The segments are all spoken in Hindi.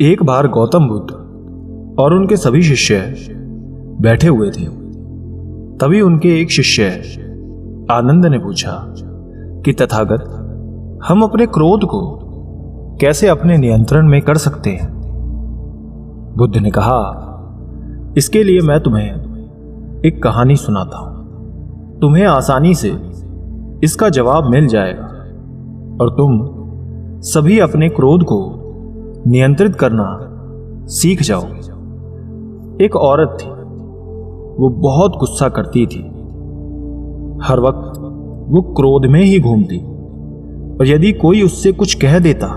एक बार गौतम बुद्ध और उनके सभी शिष्य बैठे हुए थे। तभी उनके एक शिष्य आनंद ने पूछा कि तथागत, हम अपने क्रोध को कैसे अपने नियंत्रण में कर सकते हैं? बुद्ध ने कहा, इसके लिए मैं तुम्हें एक कहानी सुनाता हूं। तुम्हें आसानी से इसका जवाब मिल जाएगा और तुम सभी अपने क्रोध को नियंत्रित करना सीख जाओगे। एक औरत थी, वो बहुत गुस्सा करती थी। हर वक्त वो क्रोध में ही घूमती और यदि कोई उससे कुछ कह देता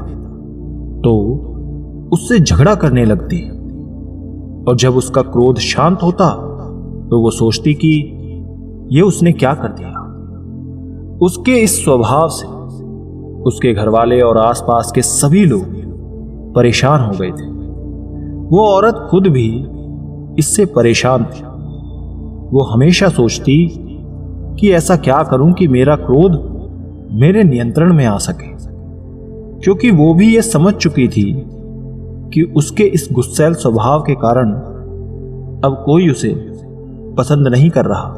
तो उससे झगड़ा करने लगती। और जब उसका क्रोध शांत होता तो वो सोचती कि ये उसने क्या कर दिया। उसके इस स्वभाव से उसके घरवाले और आसपास के सभी लोग परेशान हो गए थे। वो औरत खुद भी इससे परेशान थी। वो हमेशा सोचती कि ऐसा क्या करूं कि मेरा क्रोध मेरे नियंत्रण में आ सके, क्योंकि वो भी ये समझ चुकी थी कि उसके इस गुस्सैल स्वभाव के कारण अब कोई उसे पसंद नहीं कर रहा।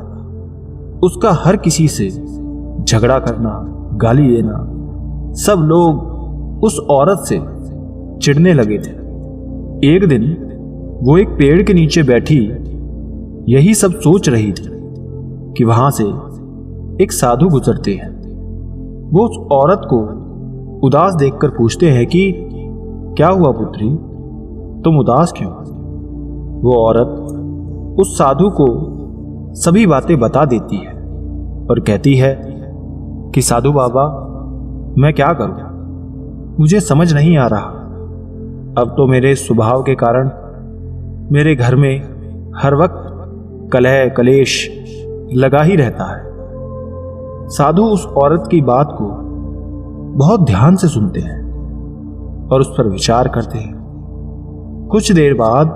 उसका हर किसी से झगड़ा करना, गाली देना, सब लोग उस औरत से चिढ़ने लगे थे। एक दिन वो एक पेड़ के नीचे बैठी यही सब सोच रही थी कि वहां से एक साधु गुजरते हैं। वो उस औरत को उदास देखकर पूछते हैं कि क्या हुआ पुत्री, तुम उदास क्यों? वो औरत उस साधु को सभी बातें बता देती है और कहती है कि साधु बाबा, मैं क्या करूं, मुझे समझ नहीं आ रहा। अब तो मेरे स्वभाव के कारण मेरे घर में हर वक्त कलह कलेश लगा ही रहता है। साधु उस औरत की बात को बहुत ध्यान से सुनते हैं और उस पर विचार करते हैं। कुछ देर बाद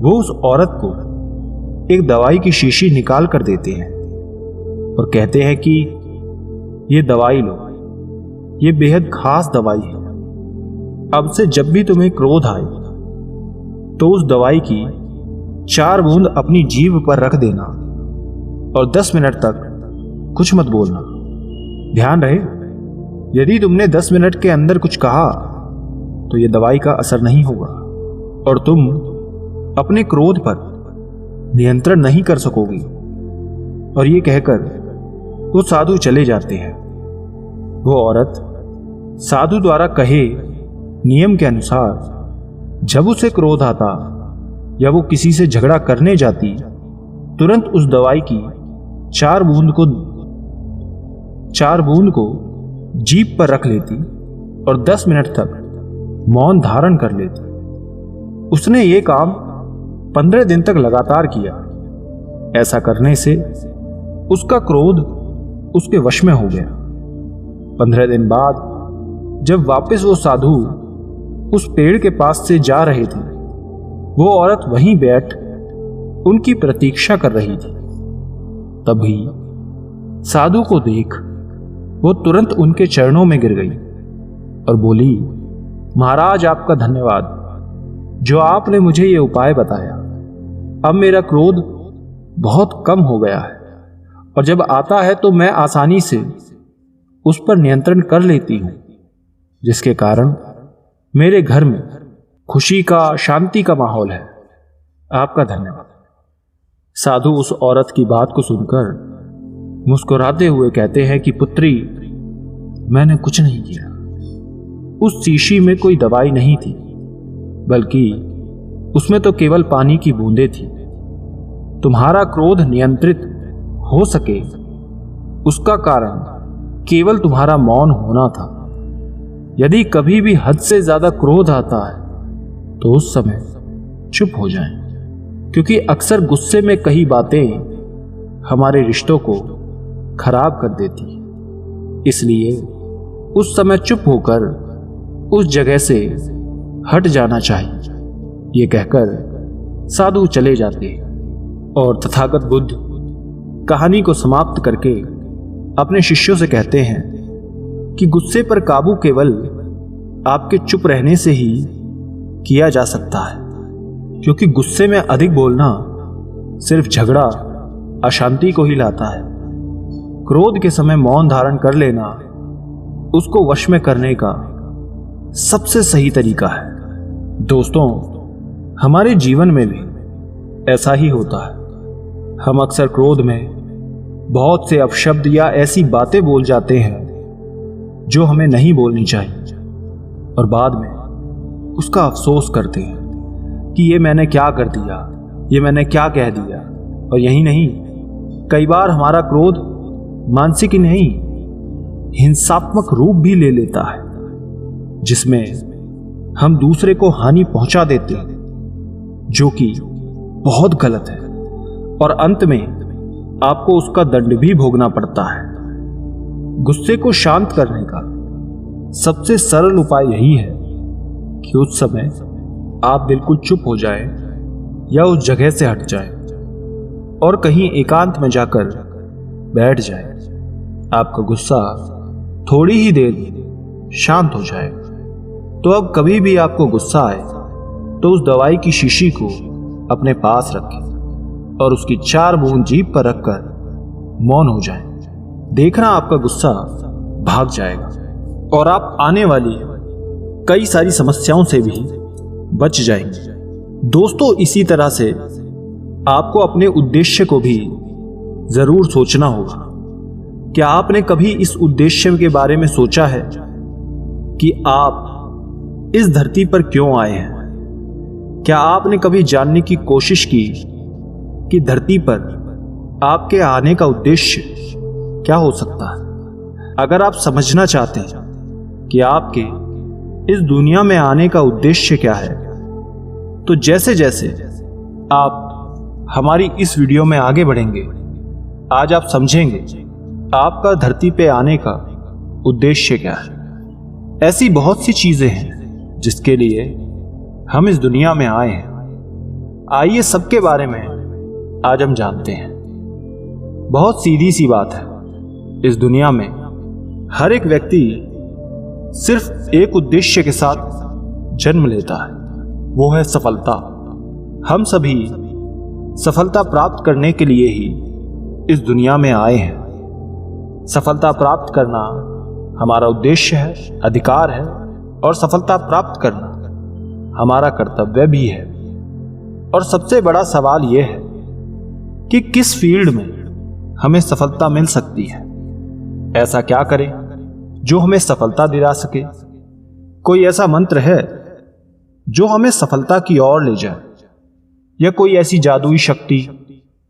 वो उस औरत को एक दवाई की शीशी निकाल कर देते हैं और कहते हैं कि ये दवाई लो, ये बेहद खास दवाई है। अब से जब भी तुम्हें क्रोध आए तो उस दवाई की 4 बूंद अपनी जीभ पर रख देना और 10 मिनट तक कुछ मत बोलना। ध्यान रहे, यदि तुमने 10 मिनट के अंदर कुछ कहा तो यह दवाई का असर नहीं होगा और तुम अपने क्रोध पर नियंत्रण नहीं कर सकोगी। और ये कहकर वो साधु चले जाते हैं। वो औरत साधु द्वारा कहे नियम के अनुसार जब उसे क्रोध आता या वो किसी से झगड़ा करने जाती, तुरंत उस दवाई की 4 बूंद को जीभ पर रख लेती और 10 मिनट तक मौन धारण कर लेती। उसने ये काम 15 दिन तक लगातार किया। ऐसा करने से उसका क्रोध उसके वश में हो गया। 15 दिन बाद जब वापस वो साधु उस पेड़ के पास से जा रहे थे, वो औरत वहीं बैठ उनकी प्रतीक्षा कर रही थी। तभी साधु को देख वो तुरंत उनके चरणों में गिर गई और बोली, महाराज आपका धन्यवाद, जो आपने मुझे ये उपाय बताया। अब मेरा क्रोध बहुत कम हो गया है और जब आता है तो मैं आसानी से उस पर नियंत्रण कर लेती हूं, जिसके कारण मेरे घर में खुशी का, शांति का माहौल है। आपका धन्यवाद। साधु उस औरत की बात को सुनकर मुस्कुराते हुए कहते हैं कि पुत्री, मैंने कुछ नहीं किया। उस शीशी में कोई दवाई नहीं थी, बल्कि उसमें तो केवल पानी की बूंदें थी। तुम्हारा क्रोध नियंत्रित हो सके उसका कारण केवल तुम्हारा मौन होना था। यदि कभी भी हद से ज्यादा क्रोध आता है तो उस समय चुप हो जाएं, क्योंकि अक्सर गुस्से में कही बातें हमारे रिश्तों को खराब कर देती है। इसलिए उस समय चुप होकर उस जगह से हट जाना चाहिए। ये कहकर साधु चले जाते हैं और तथागत बुद्ध कहानी को समाप्त करके अपने शिष्यों से कहते हैं कि गुस्से पर काबू केवल आपके चुप रहने से ही किया जा सकता है, क्योंकि गुस्से में अधिक बोलना सिर्फ झगड़ा, अशांति को ही लाता है। क्रोध के समय मौन धारण कर लेना उसको वश में करने का सबसे सही तरीका है। दोस्तों, हमारे जीवन में भी ऐसा ही होता है। हम अक्सर क्रोध में बहुत से अपशब्द या ऐसी बातें बोल जाते हैं जो हमें नहीं बोलनी चाहिए, और बाद में उसका अफसोस करते हैं कि ये मैंने क्या कर दिया, ये मैंने क्या कह दिया। और यही नहीं, कई बार हमारा क्रोध मानसिक ही नहीं, हिंसात्मक रूप भी ले लेता है, जिसमें हम दूसरे को हानि पहुंचा देते हैं, जो कि बहुत गलत है, और अंत में आपको उसका दंड भी भोगना पड़ता है। गुस्से को शांत करने का सबसे सरल उपाय यही है कि उस समय आप बिल्कुल चुप हो जाएं या उस जगह से हट जाएं और कहीं एकांत में जाकर बैठ जाएं। आपका गुस्सा थोड़ी ही देर में शांत हो जाए। तो अब कभी भी आपको गुस्सा आए तो उस दवाई की शीशी को अपने पास रखें और उसकी 4 बूंद जीभ पर रखकर मौन हो जाएं। देखना आपका गुस्सा भाग जाएगा और आप आने वाली कई सारी समस्याओं से भी बच जाएंगे। दोस्तों, इसी तरह से आपको अपने उद्देश्य को भी जरूर सोचना होगा। क्या आपने कभी इस उद्देश्य के बारे में सोचा है कि आप इस धरती पर क्यों आए हैं? क्या आपने कभी जानने की कोशिश की कि धरती पर आपके आने का उद्देश्य क्या हो सकता है? अगर आप समझना चाहते हैं कि आपके इस दुनिया में आने का उद्देश्य क्या है, तो जैसे जैसे आप हमारी इस वीडियो में आगे बढ़ेंगे, आज आप समझेंगे आपका धरती पे आने का उद्देश्य क्या है। ऐसी बहुत सी चीजें हैं जिसके लिए हम इस दुनिया में आए हैं। आइए सबके बारे में आज हम जानते हैं। बहुत सीधी सी बात है, इस दुनिया में हर एक व्यक्ति सिर्फ एक उद्देश्य के साथ जन्म लेता है, वो है सफलता। हम सभी सफलता प्राप्त करने के लिए ही इस दुनिया में आए हैं। सफलता प्राप्त करना हमारा उद्देश्य है, अधिकार है, और सफलता प्राप्त करना हमारा कर्तव्य भी है। और सबसे बड़ा सवाल यह है कि किस फील्ड में हमें सफलता मिल सकती है। ऐसा क्या करें जो हमें सफलता दिला सके? कोई ऐसा मंत्र है जो हमें सफलता की ओर ले जाए, या कोई ऐसी जादुई शक्ति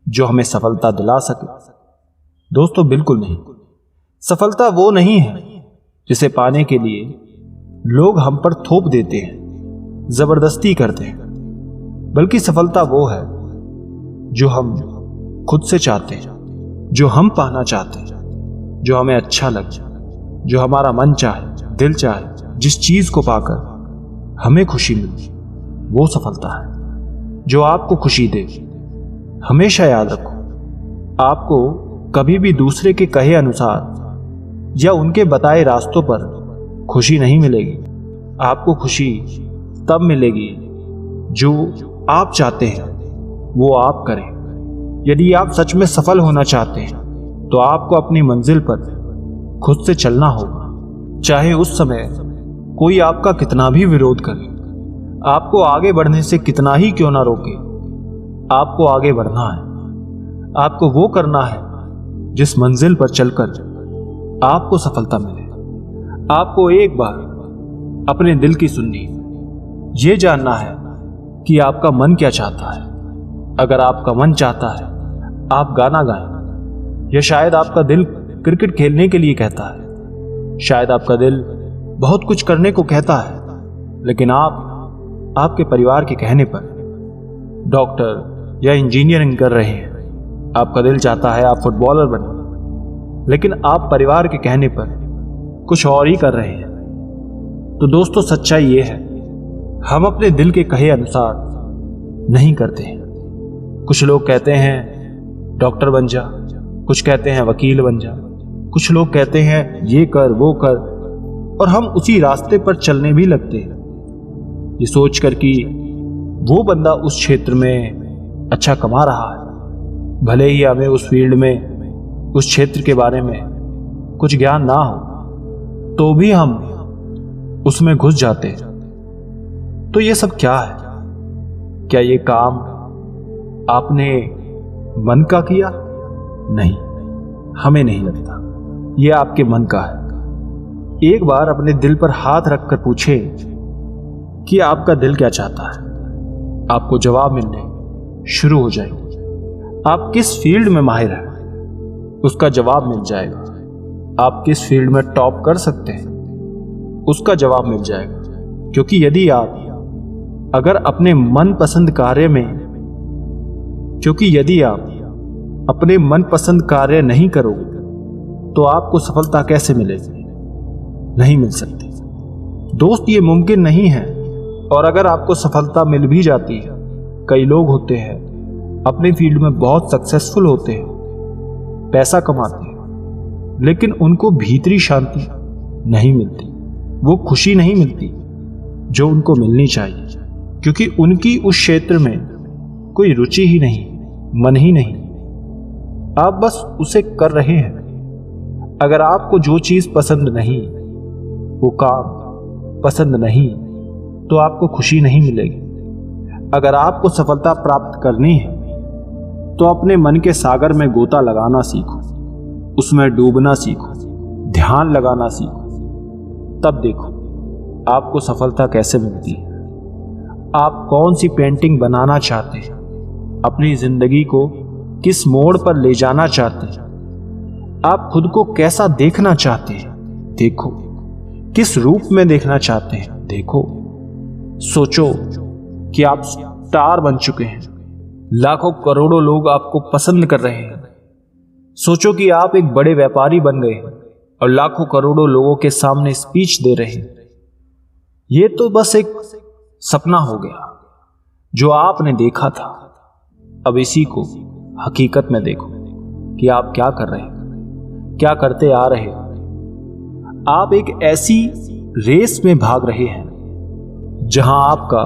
जो हमें सफलता दिला सके? दोस्तों, बिल्कुल नहीं। सफलता वो नहीं है जिसे पाने के लिए लोग हम पर थोप देते हैं, जबरदस्ती करते हैं, बल्कि सफलता वो है जो हम खुद से चाहते हैं, जो हम पाना चाहते हैं, जो हमें अच्छा लगे, जो हमारा मन चाहे, दिल चाहे, जिस चीज को पाकर हमें खुशी मिले, वो सफलता है जो आपको खुशी दे। हमेशा याद रखो, आपको कभी भी दूसरे के कहे अनुसार या उनके बताए रास्तों पर खुशी नहीं मिलेगी। आपको खुशी तब मिलेगी जो आप चाहते हैं वो आप करें। यदि आप सच में सफल होना चाहते हैं तो आपको अपनी मंजिल पर खुद से चलना होगा, चाहे उस समय कोई आपका कितना भी विरोध करे, आपको आगे बढ़ने से कितना ही क्यों ना रोके। आपको आगे बढ़ना है, आपको वो करना है जिस मंजिल पर चलकर आपको सफलता मिले। आपको एक बार अपने दिल की सुननी, ये जानना है कि आपका मन क्या चाहता है। अगर आपका मन चाहता है आप गाना गाएं, या शायद आपका दिल क्रिकेट खेलने के लिए कहता है, शायद आपका दिल बहुत कुछ करने को कहता है, लेकिन आप आपके परिवार के कहने पर डॉक्टर या इंजीनियरिंग कर रहे हैं। आपका दिल चाहता है आप फुटबॉलर बने, लेकिन आप परिवार के कहने पर कुछ और ही कर रहे हैं। तो दोस्तों, सच्चाई ये है, हम अपने दिल के कहे अनुसार नहीं करते हैं। कुछ लोग कहते हैं डॉक्टर बन जा, कुछ कहते हैं वकील बन जा, कुछ लोग कहते हैं ये कर वो कर, और हम उसी रास्ते पर चलने भी लगते हैं। ये सोचकर कि वो बंदा उस क्षेत्र में अच्छा कमा रहा है, भले ही हमें उस फील्ड में, उस क्षेत्र के बारे में कुछ ज्ञान ना हो, तो भी हम उसमें घुस जाते हैं। तो ये सब क्या है? क्या ये काम आपने मन का किया? नहीं, हमें नहीं लगता ये आपके मन का है। एक बार अपने दिल पर हाथ रखकर पूछे कि आपका दिल क्या चाहता है। आपको जवाब मिलने शुरू हो जाएंगे। आप किस फील्ड में माहिर हैं, उसका जवाब मिल जाएगा। आप किस फील्ड में टॉप कर सकते हैं, उसका जवाब मिल जाएगा। क्योंकि यदि आप अगर अपने मनपसंद कार्य में, क्योंकि यदि आप अपने मनपसंद कार्य नहीं करोगे तो आपको सफलता कैसे मिलेगी? नहीं मिल सकती दोस्त, ये मुमकिन नहीं है। और अगर आपको सफलता मिल भी जाती है, कई लोग होते हैं अपने फील्ड में बहुत सक्सेसफुल होते हैं, पैसा कमाते हैं, लेकिन उनको भीतरी शांति नहीं मिलती, वो खुशी नहीं मिलती जो उनको मिलनी चाहिए, क्योंकि उनकी उस क्षेत्र में कोई रुचि ही नहीं, मन ही नहीं। आप बस उसे कर रहे हैं। अगर आपको जो चीज पसंद नहीं, वो काम पसंद नहीं, तो आपको खुशी नहीं मिलेगी। अगर आपको सफलता प्राप्त करनी है तो अपने मन के सागर में गोता लगाना सीखो, उसमें डूबना सीखो, ध्यान लगाना सीखो। तब देखो आपको सफलता कैसे मिलती है। आप कौन सी पेंटिंग बनाना चाहते हैं, अपनी जिंदगी को किस मोड़ पर ले जाना चाहते हैं, आप खुद को कैसा देखना चाहते हैं, देखो। किस रूप में देखना चाहते हैं, देखो। सोचो कि आप स्टार बन चुके हैं, लाखों करोड़ों लोग आपको पसंद कर रहे हैं। सोचो कि आप एक बड़े व्यापारी बन गए हैं और लाखों करोड़ों लोगों के सामने स्पीच दे रहे हैं। ये तो बस एक सपना हो गया जो आपने देखा था। अब इसी को हकीकत में देखो कि आप क्या कर रहे हैं, क्या करते आ रहे हैं। आप एक ऐसी रेस में भाग रहे हैं जहां आपका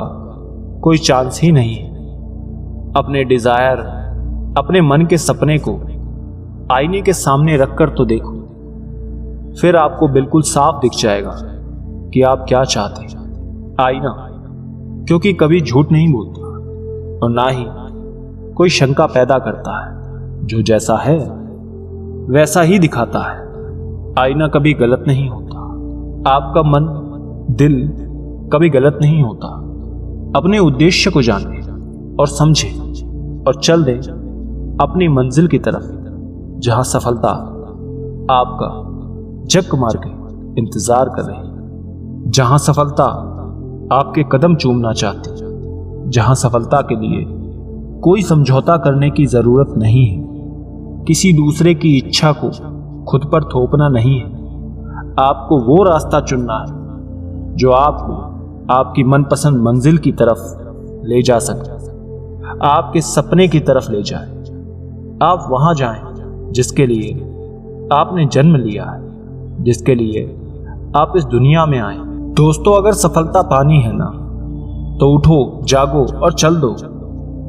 कोई चांस ही नहीं है। अपने डिजायर, अपने मन के सपने को आईने के सामने रखकर तो देखो, फिर आपको बिल्कुल साफ दिख जाएगा कि आप क्या चाहते हैं। आईना क्योंकि कभी झूठ नहीं बोलता और ना ही कोई शंका पैदा करता है, जो जैसा है वैसा ही दिखाता है। आईना कभी गलत नहीं होता, आपका मन, दिल कभी गलत नहीं होता। अपने उद्देश्य को जाने और समझे और चल दे अपनी मंजिल की तरफ, जहां सफलता आपका जक मार के इंतजार कर रही है, जहां सफलता आपके कदम चूमना चाहती, जहां सफलता के लिए कोई समझौता करने की जरूरत नहीं है, किसी दूसरे की इच्छा को खुद पर थोपना नहीं है। आपको वो रास्ता चुनना है जो आपको आपकी मनपसंद मंजिल की तरफ ले जा सके, आपके सपने की तरफ ले जाए। आप वहां जाएं जिसके लिए आपने जन्म लिया है, जिसके लिए आप इस दुनिया में आए। दोस्तों, अगर सफलता पानी है ना, तो उठो, जागो और चल दो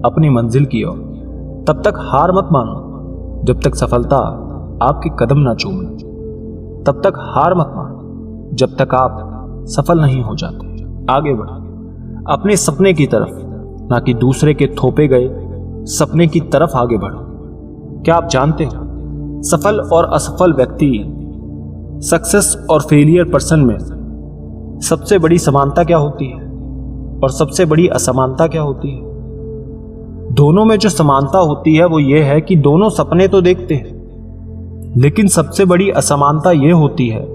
अपनी मंजिल की ओर। तब तक हार मत मानो जब तक सफलता आपके कदम ना चूमे। तब तक हार मत मानो जब तक आप सफल नहीं हो जाते। आगे बढ़ो अपने सपने की तरफ, ना कि दूसरे के थोपे गए सपने की तरफ आगे बढ़ो। क्या आप जानते हो, सफल और असफल व्यक्ति, सक्सेस और फेलियर पर्सन में सबसे बड़ी समानता क्या होती है और सबसे बड़ी असमानता क्या होती है? दोनों में जो समानता होती है वो ये है कि दोनों सपने तो देखते हैं, लेकिन सबसे बड़ी असमानता ये होती है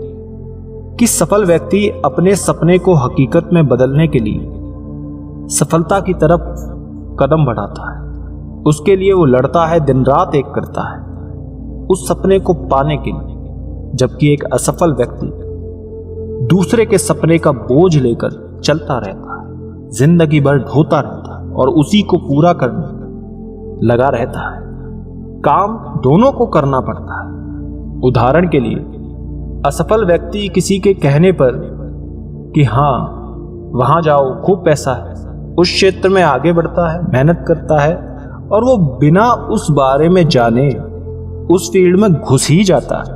कि सफल व्यक्ति अपने सपने को हकीकत में बदलने के लिए सफलता की तरफ कदम बढ़ाता है। उसके लिए वो लड़ता है, दिन रात एक करता है उस सपने को पाने के लिए। जबकि एक असफल व्यक्ति दूसरे के सपने का बोझ लेकर चलता रहता है, जिंदगी भर ढोता रहता है और उसी को पूरा करने लगा रहता है। काम दोनों को करना पड़ता है। उदाहरण के लिए, असफल व्यक्ति किसी के कहने पर कि हाँ वहां जाओ, खूब पैसा है, उस क्षेत्र में आगे बढ़ता है, मेहनत करता है और वो बिना उस बारे में जाने उस फील्ड में घुस ही जाता है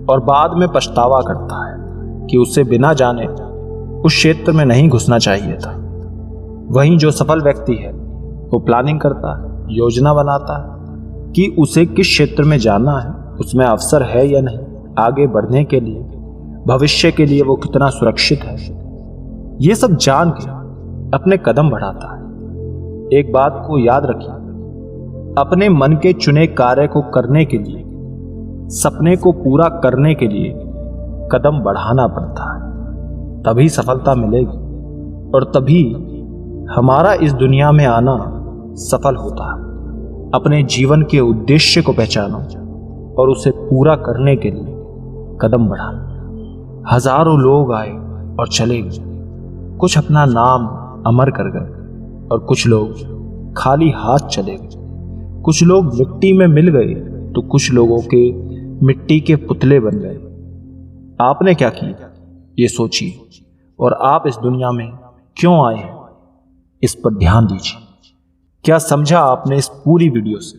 और बाद में पछतावा करता है कि उसे बिना जाने उस क्षेत्र में नहीं घुसना चाहिए था। वहीं जो सफल व्यक्ति है वो प्लानिंग करता है, योजना बनाता है कि उसे किस क्षेत्र में जाना है, उसमें अवसर है या नहीं, आगे बढ़ने के लिए, भविष्य के लिए वो कितना सुरक्षित है, ये सब जान के अपने कदम बढ़ाता है। एक बात को याद रखिए, अपने मन के चुने कार्य को करने के लिए, सपने को पूरा करने के लिए कदम बढ़ाना पड़ता है, तभी सफलता मिलेगी और तभी हमारा इस दुनिया में आना सफल होता है। अपने जीवन के उद्देश्य को पहचानो और उसे पूरा करने के लिए कदम बढ़ाओ। हजारों लोग आए और चले गए, कुछ अपना नाम अमर कर गए और कुछ लोग खाली हाथ चले गए। कुछ लोग मिट्टी में मिल गए तो कुछ लोगों के मिट्टी के पुतले बन गए। आपने क्या किया ये सोचिए और आप इस दुनिया में क्यों आए हैं इस पर ध्यान दीजिए। क्या समझा आपने इस पूरी वीडियो से?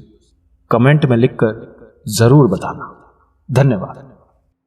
कमेंट में लिखकर जरूर बताना। धन्यवाद।